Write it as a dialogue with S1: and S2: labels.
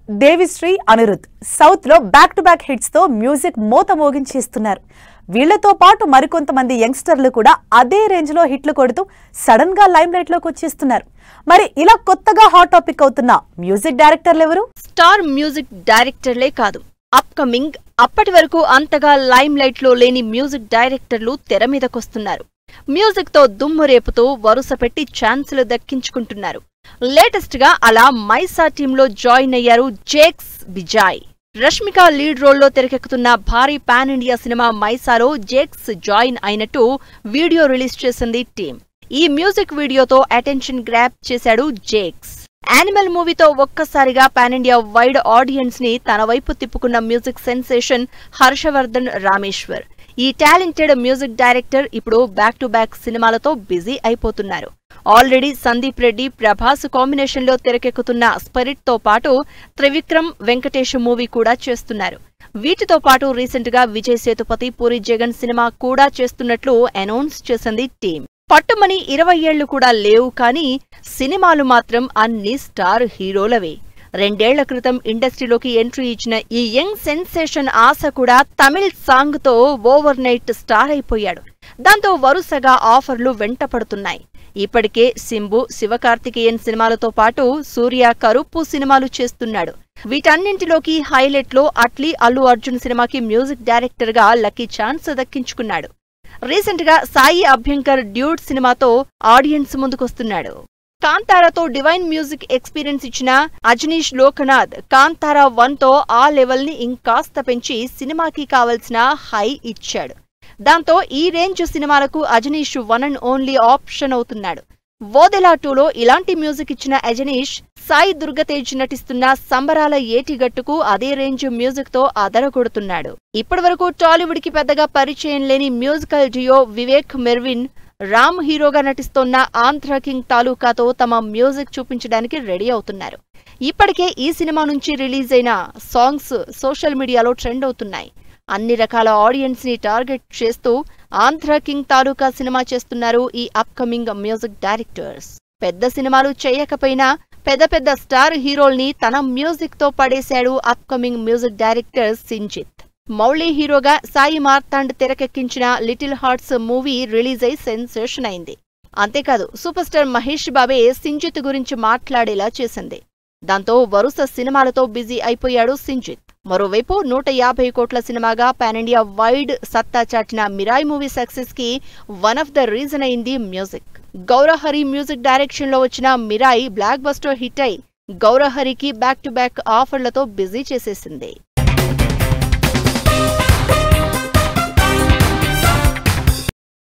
S1: Devi Sri Anirudh south లో back to back hits తో music మోత మోగించేస్తున్నారు. వీళ్లతో పాటు మరికొంతమంది యంగ్స్టర్లు కూడా అదే రేంజ్ లో హిట్లు కొడుతూ సడన్ గా లైమ్ లైట్ లోకి వచ్చేస్తున్నారు. మరి ఇలా కొత్తగా హాట్ టాపిక్ అవుతున్న మ్యూజిక్ డైరెక్టర్లు ఎవరు?
S2: స్టార్ మ్యూజిక్ డైరెక్టర్లే కాదు, అప్కమింగ్ అప్పటి వరకు అంతగా లైమ్ లైట్ లో లేని మ్యూజిక్ డైరెక్టర్లు తెర మీదకొస్తున్నారు. మ్యూజిక్ తో దుమ్ము రేపుతూ వరుస పెట్టి ఛాన్సులు దక్కించుకుంటున్నారు. లేటెస్ట్ గా అలా మైసా టీంలో జాయిన్ అయ్యారు జేక్స్ విజయ్. రష్మిక లీడ్ రోల్లో తెరకెక్కుతున్న భారీ పాన్ ఇండియా సినిమా మైసాలో జేక్స్ జాయిన్ అయినట్టు వీడియో రిలీజ్ చేసింది టీం. ఈ మ్యూజిక్ వీడియోతో అటెన్షన్ గ్రాబ్ చేశాడు జేక్స్. యానిమల్ మూవీతో ఒక్కసారిగా పాన్ ఇండియా వైడ్ ఆడియన్స్ ని తన వైపు తిప్పుకున్న మ్యూజిక్ సెన్సేషన్ హర్షవర్ధన్ రామేశ్వర్. ఈ టాలెంటెడ్ మ్యూజిక్ డైరెక్టర్ ఇప్పుడు బ్యాక్ టు బ్యాక్ సినిమాలతో బిజీ అయిపోతున్నారు. ఆల్రెడీ సందీప్ రెడ్డి, ప్రభాస్ కాంబినేషన్ లో తెరకెక్కుతున్న స్పిరిట్ తో పాటు త్రివిక్రమ్, వెంకటేష్ మూవీ కూడా చేస్తున్నారు. వీటితో పాటు రీసెంట్ గా విజయ్ సేతుపతి, పూరి జగన్ సినిమా కూడా చేస్తున్నట్లు అనౌన్స్ చేసింది టీం. పట్టుమని 20 ఏళ్లు కూడా లేవు, కానీ సినిమాలు మాత్రం అన్ని స్టార్ హీరోలవే. 2 ఏళ్ల క్రితం ఇండస్ట్రీలోకి ఎంట్రీ ఇచ్చిన ఈ యంగ్ సెన్సేషన్ ఆశ కూడా తమిళ్ సాంగ్ తో ఓవర్ నైట్ స్టార్ అయిపోయాడు. దాంతో వరుసగా ఆఫర్లు వెంటపడుతున్నాయి. ఇప్పటికే సింబు, శివకార్తికేయన్ సినిమాలతో పాటు సూర్య, కరుప్పు సినిమాలు చేస్తున్నాడు. వీటన్నింటిలోకి హైలైట్ లో అట్లీ అల్లు అర్జున్ సినిమాకి మ్యూజిక్ డైరెక్టర్ గా లక్కీ ఛాన్స్ దక్కించుకున్నాడు. రీసెంట్ గా సాయి అభ్యంకర్ డ్యూడ్ సినిమాతో ఆడియన్స్ ముందుకొస్తున్నాడు. కాంతారాతో డివైన్ మ్యూజిక్ ఎక్స్పీరియన్స్ ఇచ్చిన అజనీష్ లోకనాథ్ కాంతారా 1 తో ఆ లెవెల్ ని ఇంకాస్త పెంచి సినిమాకి కావలసిన హై ఇచ్చాడు. దాంతో ఈ రేంజ్ సినిమాలకు Ajaneesh one and only option అవుతున్నాడు. వోదెలా 2లో ఇలాంటి మ్యూజిక్ ఇచ్చిన అజనీష్ సాయి దుర్గతేజ్ నటిస్తున్న సంబరాల ఏటిగట్టుకు అదే రేంజ్ మ్యూజిక్ తో అదరగొడుతున్నాడు. ఇప్పటివరకు టాలీవుడ్ కి పెద్దగా పరిచయం లేని మ్యూజికల్ డియో వివేక్ మెర్విన్ రామ్ హీరోగా నటిస్తోన్న ఆంధ్ర కింగ్ తాలూకాతో తమ మ్యూజిక్ చూపించడానికి రెడీ అవుతున్నారు. ఇప్పటికే ఈ సినిమా నుంచి రిలీజ్ అయిన సాంగ్స్ సోషల్ మీడియాలో ట్రెండ్ అవుతున్నాయి. అన్ని రకాల ఆడియన్స్ ని టార్గెట్ చేస్తూ ఆంధ్ర కింగ్ తాలూకా సినిమా చేస్తున్నారు ఈ అప్కమింగ్ మ్యూజిక్ డైరెక్టర్స్. పెద్ద సినిమాలు చేయకపోయినా పెద్ద పెద్ద స్టార్ హీరోల్ని తన మ్యూజిక్ తో పడేశాడు upcoming music director Sinjith. Mouli హీరోగా సాయి మార్తాండ్ తెరకెక్కించిన లిటిల్ హార్ట్స్ మూవీ రిలీజ్ అయి సెన్సేషన్ అయింది. అంతేకాదు సూపర్ స్టార్ మహేష్ బాబే సింజిత్ గురించి మాట్లాడేలా చేసింది. దాంతో వరుస సినిమాలతో బిజీ అయిపోయాడు సింజిత్. మరోవైపు 150 కోట్ల సినిమాగా పాన్ ఇండియా వైడ్ సత్తా చాటిన మిరాయ్ మూవీ సక్సెస్ కి వన్ ఆఫ్ ద రీజన్ అయింది మ్యూజిక్. గౌరహరి మ్యూజిక్ డైరెక్షన్ లో వచ్చిన మిరాయ్ బ్లాక్ బస్టర్ హిట్ అయి గౌరహరికి బ్యాక్ టు బ్యాక్ ఆఫర్లతో బిజీ చేసేసింది.